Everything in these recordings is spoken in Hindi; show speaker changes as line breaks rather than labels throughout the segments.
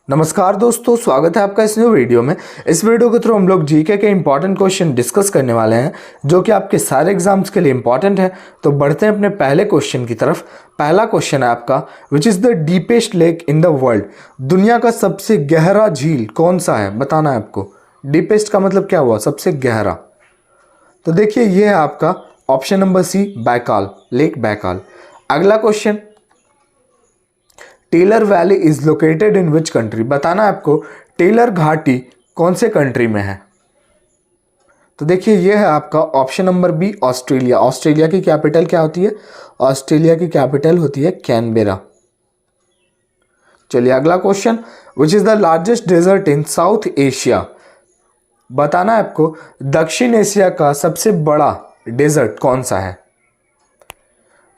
नमस्कार दोस्तों, स्वागत है आपका इस न्यू वीडियो में। इस वीडियो के थ्रू हम लोग जीके के इंपॉर्टेंट क्वेश्चन डिस्कस करने वाले हैं जो कि आपके सारे एग्जाम्स के लिए इंपॉर्टेंट है। तो बढ़ते हैं अपने पहले क्वेश्चन की तरफ। पहला क्वेश्चन है आपका, which is the deepest lake in the world. दुनिया का सबसे गहरा झील कौन सा है, बताना है आपको। डीपेस्ट का मतलब क्या हुआ, सबसे गहरा। तो देखिए ये है आपका option number C, Baikal, lake Baikal. अगला question, Taylor valley is located in which country. बताना है आपको टेलर घाटी कौन से कंट्री में है। तो देखिए ये है आपका option number B, Australia. Australia की कैपिटल क्या होती है, ऑस्ट्रेलिया की कैपिटल होती है कैनबेरा। चलिए अगला question, which is the largest desert in South Asia. बताना है आपको दक्षिण एशिया का सबसे बड़ा डेजर्ट कौन सा है।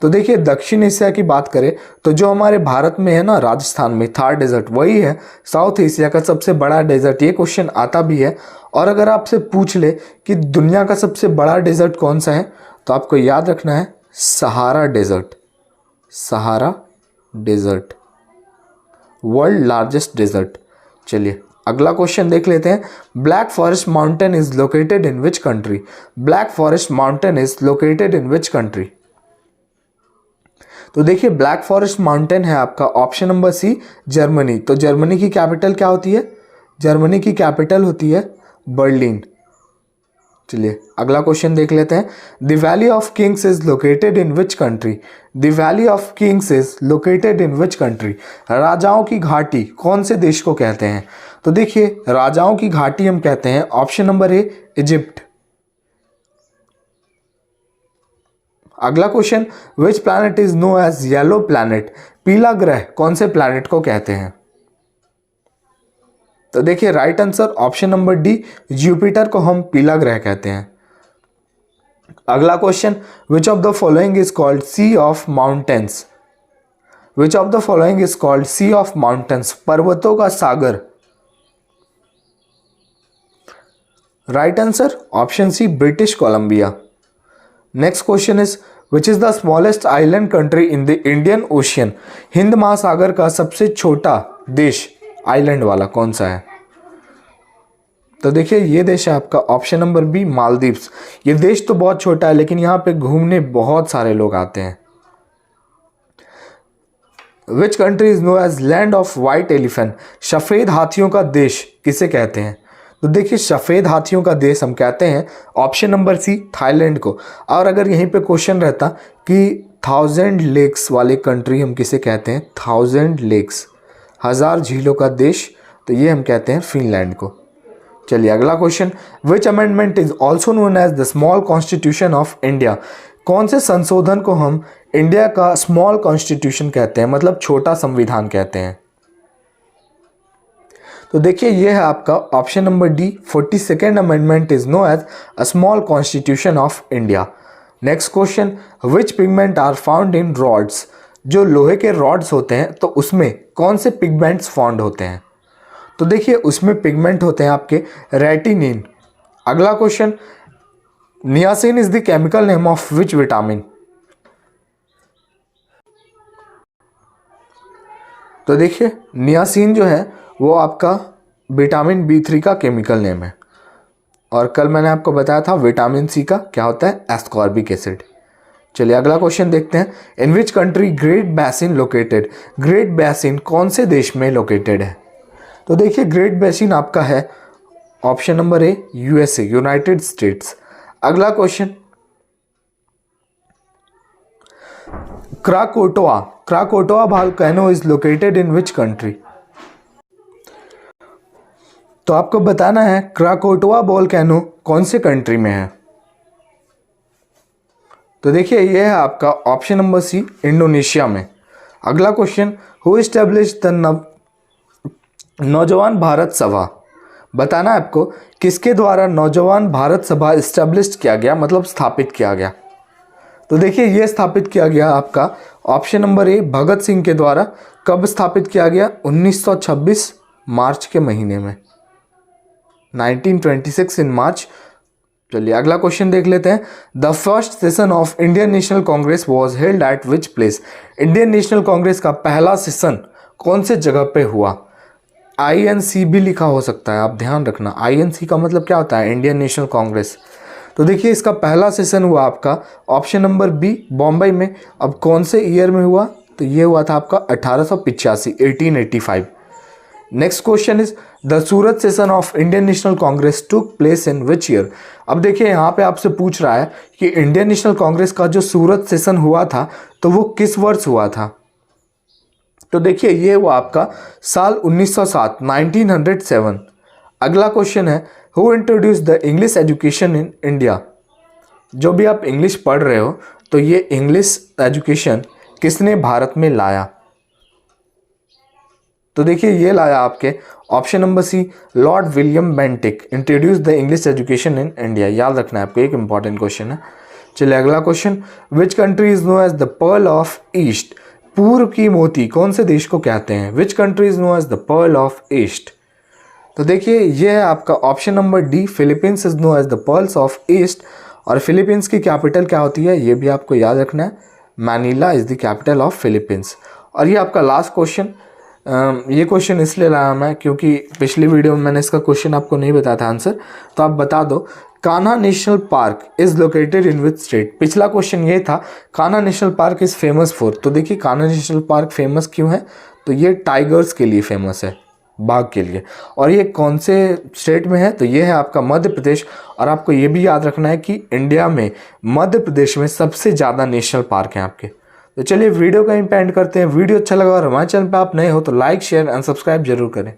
तो देखिए दक्षिण एशिया की बात करें तो जो हमारे भारत में है ना, राजस्थान में थार डेजर्ट, वही है साउथ एशिया का सबसे बड़ा डेजर्ट। ये क्वेश्चन आता भी है। और अगर आपसे पूछ ले कि दुनिया का सबसे बड़ा डेजर्ट कौन सा है, तो आपको याद रखना है Sahara desert. Sahara desert world largest desert. चलिए अगला क्वेश्चन देख लेते हैं। Black Forest mountain is located in which country. Black Forest mountain is located in which country. तो देखिए ब्लैक फॉरेस्ट माउंटेन है आपका ऑप्शन नंबर सी, जर्मनी। तो जर्मनी की कैपिटल क्या होती है, जर्मनी की कैपिटल होती है बर्लिन। चलिए अगला क्वेश्चन देख लेते हैं। The valley of Kings is located in which country. The valley of Kings is located in which country. राजाओं की घाटी कौन से देश को कहते हैं। तो देखिए राजाओं की घाटी हम कहते हैं ऑप्शन नंबर ए, इजिप्ट। अगला question, which planet is known as yellow planet. पीला ग्रह कौन से प्लैनेट को कहते हैं। तो देखिए right answer option number D, Jupiter को हम पीला ग्रह कहते हैं। अगला question, which of the following is called sea of mountains. Which of the following is called sea of mountains, पर्वतों का सागर। Right answer option C, British Columbia. Next question is, which is the smallest island country in the Indian Ocean. हिंद महासागर का सबसे छोटा देश आइलैंड वाला कौन सा है। तो देखिए ये देश है आपका ऑप्शन नंबर बी, मालदीव्स। ये देश तो बहुत छोटा है लेकिन यहाँ पे घूमने बहुत सारे लोग आते हैं। Which country is known as land of white elephant. सफेद हाथियों का देश किसे कहते हैं। तो देखिए सफ़ेद हाथियों का देश हम कहते हैं ऑप्शन नंबर सी, थाईलैंड को। और अगर यहीं पे क्वेश्चन रहता कि 1000 लेक्स वाले कंट्री हम किसे कहते हैं, 1000 लेक्स, 1000 झीलों का देश, तो ये हम कहते हैं फिनलैंड को। चलिए अगला question, which amendment is also known as the small constitution of India. कौन से संशोधन को हम इंडिया का स्मॉल कॉन्स्टिट्यूशन कहते हैं, मतलब छोटा संविधान कहते हैं। तो देखिए ये है आपका option number D, 42nd amendment is known as a small constitution of India. Next question, which pigment are found in rods. जो लोहे के रॉड्स होते हैं तो उसमें कौन से पिगमेंट्स फाउंड होते हैं। तो देखिए उसमें पिगमेंट होते हैं आपके रेटिनिन। अगला question, niacin is the chemical name of which vitamin. तो देखिए नियासिन जो है वो आपका विटामिन B3 का केमिकल नेम है। और कल मैंने आपको बताया था विटामिन सी का क्या होता है, एस्कॉर्बिक एसिड। चलिए अगला क्वेश्चन देखते हैं। In which country great basin located. Great basin कौन से देश में लोकेटेड है। तो देखिए ग्रेट बेसिन आपका है option number A, USA, United States. अगला question, Krakatoa, Krakatoa volcano is located in which country. तो आपको बताना है क्राकोटोआ वोल्केनो कौन से कंट्री में है। तो देखिए ये है आपका ऑप्शन नंबर सी, इंडोनेशिया में। अगला क्वेश्चन, हु एस्टैब्लिश्ड द नौजवान भारत सभा। बताना है आपको किसके द्वारा नौजवान भारत सभा एस्टैब्लिश्ड किया गया, मतलब स्थापित किया गया। तो देखिए ये स्थापित किया गया आपका ऑप्शन नंबर ए, भगत सिंह के द्वारा। कब स्थापित किया गया, 1926 मार्च के महीने में, 1926 इन मार्च। चलिए अगला क्वेश्चन देख लेते हैं। The first session of Indian national Congress was held at which place. Indian national Congress का पहला सेशन कौन से जगह पे हुआ। INC भी लिखा हो सकता है, आप ध्यान रखना। INC का मतलब क्या होता है? Indian national Congress. तो देखिए इसका पहला सेशन हुआ आपका ऑप्शन नंबर बी बॉम्बे में। अब कौन से ईयर में हुआ? तो ये हुआ था आपका 1885, 1885। Next question is the Surat session of Indian national Congress took place in which year? अब देखिए यहाँ पे आपसे पूछ रहा है कि इंडियन नेशनल कांग्रेस का जो सूरत सेशन हुआ था तो वो किस वर्ष हुआ था? तो देखिए ये हुआ आपका साल 1907, 1907। अगला क्वेश्चन है who introduce the English education in India? जो भी आप इंग्लिश पढ़ रहे हो तो ये इंग्लिश एजुकेशन किसने भारत में लाया? तो देखिए ये लाया आपके option number C Lord William Bentinck introduce the English education in India. याद रखना है आपको, एक इंपॉर्टेंट क्वेश्चन है। चलिए अगला question, which country is known as the pearl of east? पूर्व की मोती कौन से देश को कहते हैं? Which country is known as the pearl of east? तो देखिए ये है आपका option number D, Philippines is known as the pearls of east. और फिलीपींस की कैपिटल क्या होती है ये भी आपको याद रखना है, Manila is the capital of Philippines. और ये आपका लास्ट क्वेश्चन, ये क्वेश्चन इसलिए लाया मैं क्योंकि पिछली वीडियो में मैंने इसका क्वेश्चन आपको नहीं बताया था आंसर, तो आप बता दो। Kanha national park is located in which state? पिछला क्वेश्चन ये था Kanha national park is famous for. तो देखिए कान्हा नेशनल पार्क फेमस क्यों है? तो ये टाइगर्स के लिए फेमस है, बाघ के लिए। और ये कौन से स्टेट में है? तो ये है आपका मध्य प्रदेश। और आपको ये भी याद रखना है कि इंडिया में मध्य प्रदेश में सबसे ज़्यादा नेशनल पार्क हैं आपके। तो चलिए वीडियो का एंड करते हैं। वीडियो अच्छा लगा और हमारे चैनल पे आप नए हो तो लाइक शेयर एंड सब्सक्राइब जरूर करें।